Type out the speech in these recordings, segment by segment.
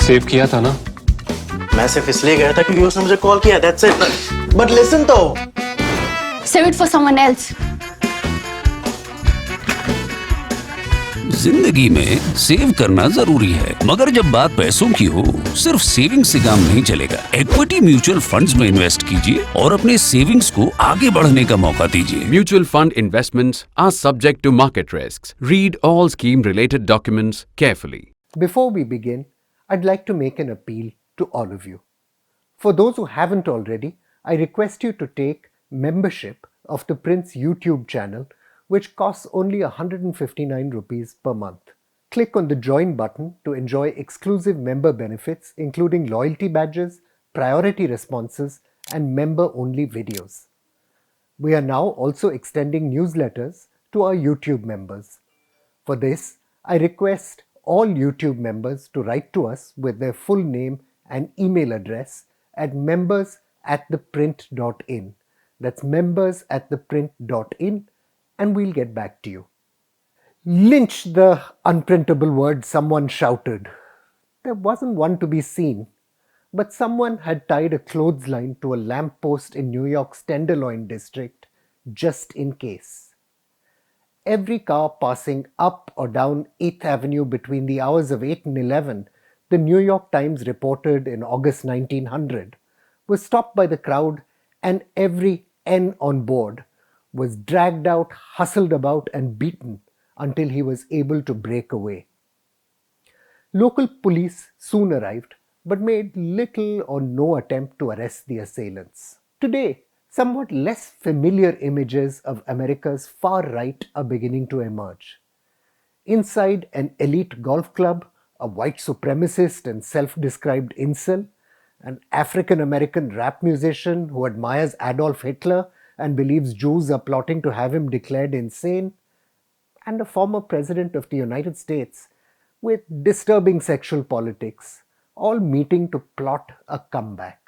Save किया था ना? मैं सिर्फ इसलिए गया था क्योंकि उसने मुझे कॉल किया, that's it. But listen तो. Save it for someone else. जिंदगी में सेव करना जरूरी है, मगर जब बात पैसों की हो, सिर्फ सेविंग से काम नहीं चलेगा। इक्विटी म्यूचुअल फंड्स में इन्वेस्ट कीजिए और अपने सेविंग्स को आगे बढ़ने का मौका दीजिए। Mutual fund investments are subject to market risks. Read all scheme-related documents carefully. Before we begin, I'd like to make an appeal to all of you. For those who haven't already, I request you to take membership of the Print's YouTube channel, which costs only 159 rupees per month. Click on the join button to enjoy exclusive member benefits including loyalty badges, priority responses, and member-only videos. We are now also extending newsletters to our YouTube members. For this, I request all YouTube members to write to us with their full name and email address at members@theprint.in. That's members@theprint.in, and we'll get back to you. Lynch the unprintable word, someone shouted. There wasn't one to be seen, but someone had tied a clothesline to a lamppost in New York's Tenderloin district just in case. Every car passing up or down 8th Avenue between the hours of 8 and 11, the New York Times reported in August 1900, was stopped by the crowd, and every N on board was dragged out, hustled about, and beaten until he was able to break away. Local police soon arrived, but made little or no attempt to arrest the assailants. Today, somewhat less familiar images of America's far right are beginning to emerge. Inside an elite golf club, a white supremacist and self-described incel, an African-American rap musician who admires Adolf Hitler and believes Jews are plotting to have him declared insane, and a former president of the United States with disturbing sexual politics, all meeting to plot a comeback.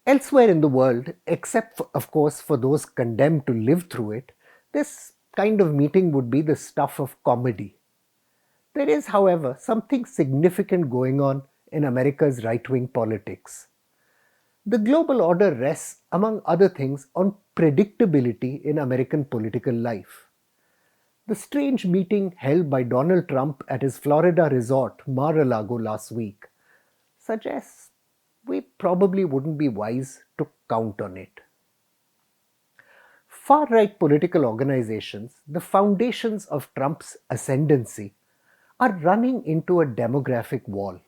Elsewhere in the world, except of course for those condemned to live through it, this kind of meeting would be the stuff of comedy. There is, however, something significant going on in America's right-wing politics. The global order rests, among other things, on predictability in American political life. The strange meeting held by Donald Trump at his Florida resort, Mar-a-Lago, last week suggests we probably wouldn't be wise to count on it. Far-right political organizations, the foundations of Trump's ascendancy, are running into a demographic wall.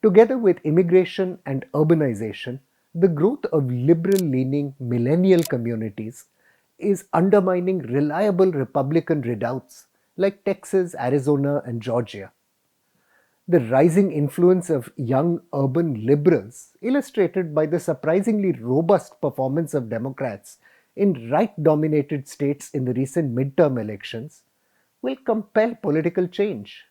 Together with immigration and urbanization, the growth of liberal-leaning millennial communities is undermining reliable Republican redoubts like Texas, Arizona, and Georgia. The rising influence of young urban liberals, illustrated by the surprisingly robust performance of Democrats in right-dominated states in the recent midterm elections, will compel political change.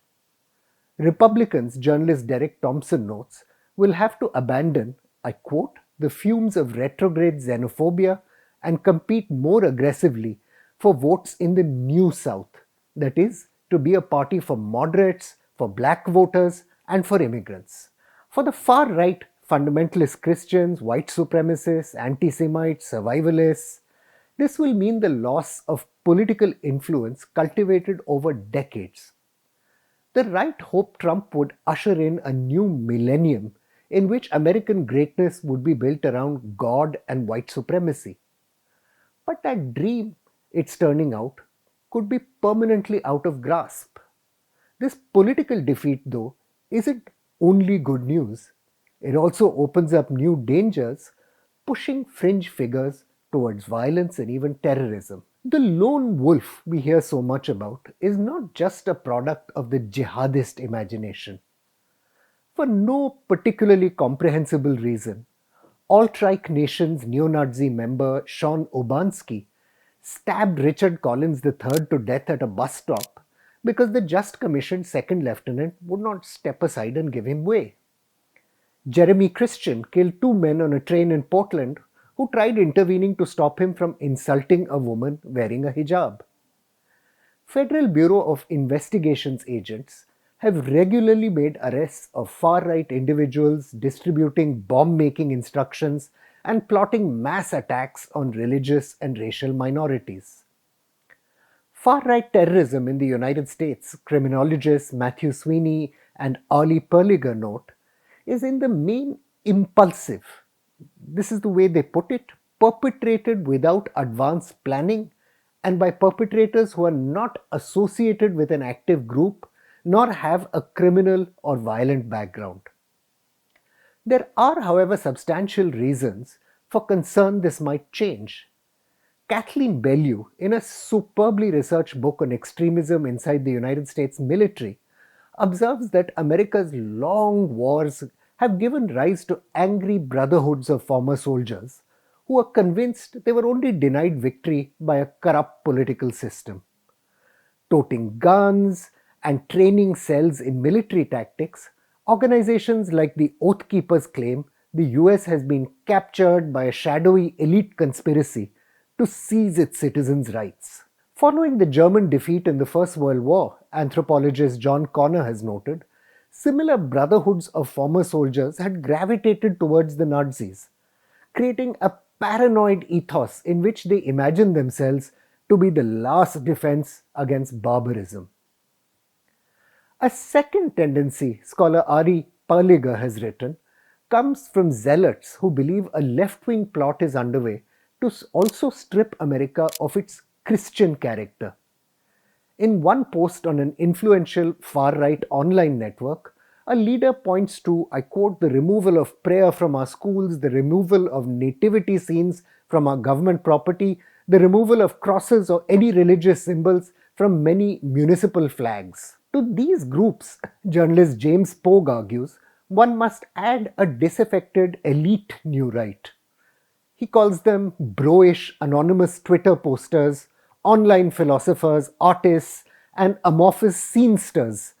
Republicans, journalist Derek Thompson notes, will have to abandon, I quote, the fumes of retrograde xenophobia and compete more aggressively for votes in the New South, that is, to be a party for moderates, for black voters, and for immigrants. For the far right, fundamentalist Christians, white supremacists, anti-Semites, survivalists, this will mean the loss of political influence cultivated over decades. The right hoped Trump would usher in a new millennium in which American greatness would be built around God and white supremacy. But that dream, it's turning out, could be permanently out of grasp. This political defeat, though, isn't only good news. It also opens up new dangers, pushing fringe figures towards violence and even terrorism. The lone wolf we hear so much about is not just a product of the jihadist imagination. For no particularly comprehensible reason, alt-right nation's neo-Nazi member Sean Obansky stabbed Richard Collins III to death at a bus stop because the just commissioned second lieutenant would not step aside and give him way. Jeremy Christian killed two men on a train in Portland who tried intervening to stop him from insulting a woman wearing a hijab. Federal Bureau of Investigations agents have regularly made arrests of far-right individuals distributing bomb-making instructions and plotting mass attacks on religious and racial minorities. Far-right terrorism in the United States, criminologists Matthew Sweeney and Ali Perliger note, is in the main impulsive. This is the way they put it, perpetrated without advanced planning and by perpetrators who are not associated with an active group nor have a criminal or violent background. There are, however, substantial reasons for concern this might change. Kathleen Bellew, in a superbly researched book on extremism inside the United States military, observes that America's long wars have given rise to angry brotherhoods of former soldiers who are convinced they were only denied victory by a corrupt political system. Toting guns and training cells in military tactics, organizations like the Oath Keepers claim the US has been captured by a shadowy elite conspiracy to seize its citizens' rights. Following the German defeat in the First World War, anthropologist John Connor has noted, similar brotherhoods of former soldiers had gravitated towards the Nazis, creating a paranoid ethos in which they imagined themselves to be the last defense against barbarism. A second tendency, scholar Ari Perliger has written, comes from zealots who believe a left-wing plot is underway to also strip America of its Christian character. In one post on an influential far-right online network, a leader points to, I quote, the removal of prayer from our schools, the removal of nativity scenes from our government property, the removal of crosses or any religious symbols from many municipal flags. To these groups, journalist James Pogue argues, one must add a disaffected elite new right. He calls them bro-ish anonymous Twitter posters, online philosophers, artists, and amorphous scenesters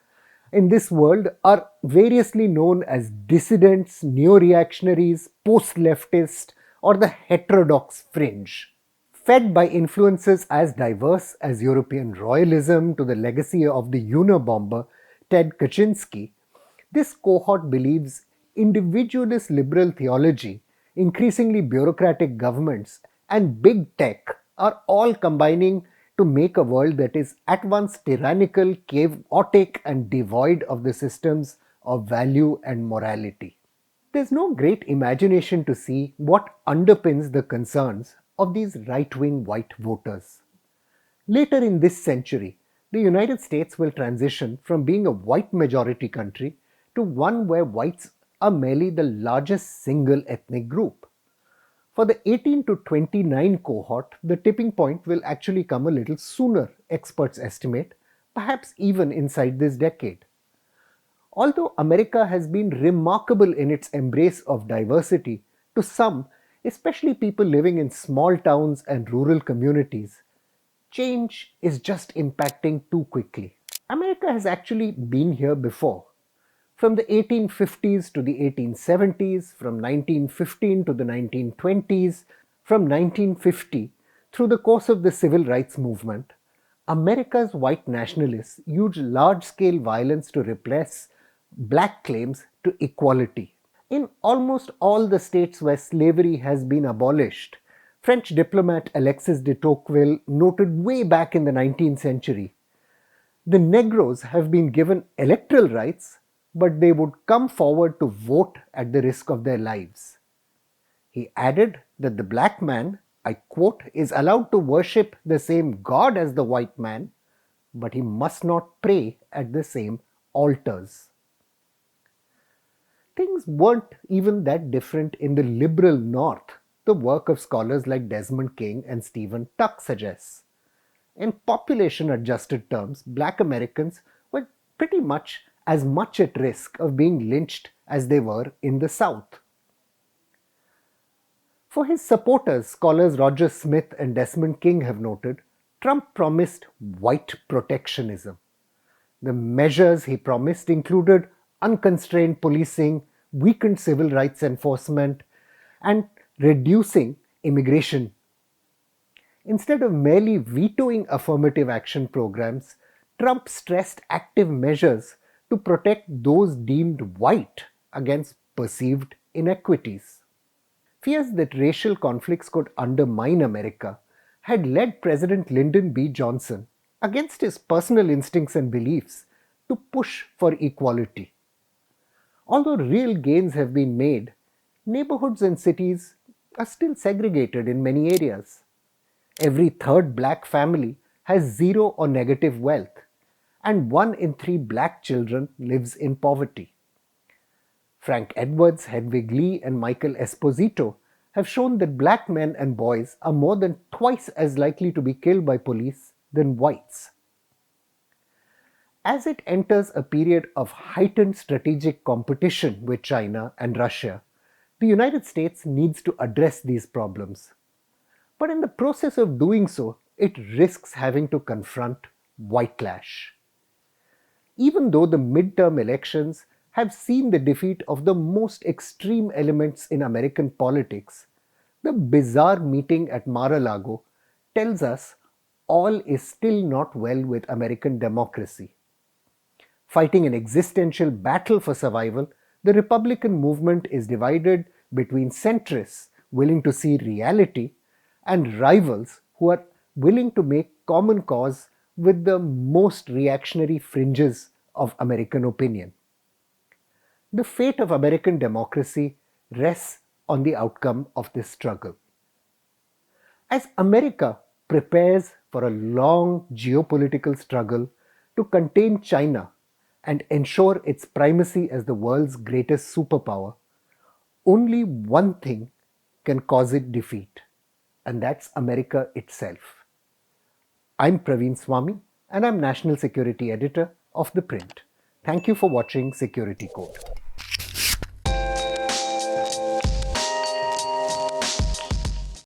in this world are variously known as dissidents, neo-reactionaries, post-leftist, or the heterodox fringe. Fed by influences as diverse as European royalism to the legacy of the Unabomber Ted Kaczynski, this cohort believes individualist liberal theology, increasingly bureaucratic governments, and big tech are all combining to make a world that is at once tyrannical, chaotic, and devoid of the systems of value and morality. There's no great imagination to see what underpins the concerns of these right-wing white voters. Later in this century, the United States will transition from being a white majority country to one where whites are merely the largest single ethnic group. For the 18 to 29 cohort, the tipping point will actually come a little sooner, experts estimate, perhaps even inside this decade. Although America has been remarkable in its embrace of diversity, to some, especially people living in small towns and rural communities, change is just impacting too quickly. America has actually been here before. From the 1850s to the 1870s, from 1915 to the 1920s, from 1950 through the course of the civil rights movement, America's white nationalists used large-scale violence to repress black claims to equality. In almost all the states where slavery has been abolished, French diplomat Alexis de Tocqueville noted way back in the 19th century, the Negroes have been given electoral rights, but they would come forward to vote at the risk of their lives. He added that the black man, I quote, is allowed to worship the same God as the white man, but he must not pray at the same altars. Things weren't even that different in the liberal North, the work of scholars like Desmond King and Stephen Tuck suggests. In population-adjusted terms, black Americans were pretty much as much at risk of being lynched as they were in the South. For his supporters, scholars Roger Smith and Desmond King have noted, Trump promised white protectionism. The measures he promised included unconstrained policing, weakened civil rights enforcement, and reducing immigration. Instead of merely vetoing affirmative action programs, Trump stressed active measures to to protect those deemed white against perceived inequities. Fears that racial conflicts could undermine America had led President Lyndon B. Johnson, against his personal instincts and beliefs, to push for equality. Although real gains have been made, neighborhoods and cities are still segregated in many areas. Every third black family has zero or negative wealth, and 1 in 3 black children lives in poverty. Frank Edwards, Hedwig Lee, and Michael Esposito have shown that black men and boys are more than twice as likely to be killed by police than whites. As it enters a period of heightened strategic competition with China and Russia, the United States needs to address these problems. But in the process of doing so, it risks having to confront whitelash. Even though the midterm elections have seen the defeat of the most extreme elements in American politics, the bizarre meeting at Mar-a-Lago tells us all is still not well with American democracy. Fighting an existential battle for survival, the Republican movement is divided between centrists willing to see reality and rivals who are willing to make common cause with the most reactionary fringes of American opinion. The fate of American democracy rests on the outcome of this struggle. As America prepares for a long geopolitical struggle to contain China and ensure its primacy as the world's greatest superpower, only one thing can cause it defeat, and that's America itself. I'm Praveen Swami, and I'm National Security Editor of ThePrint. Thank you for watching Security Code.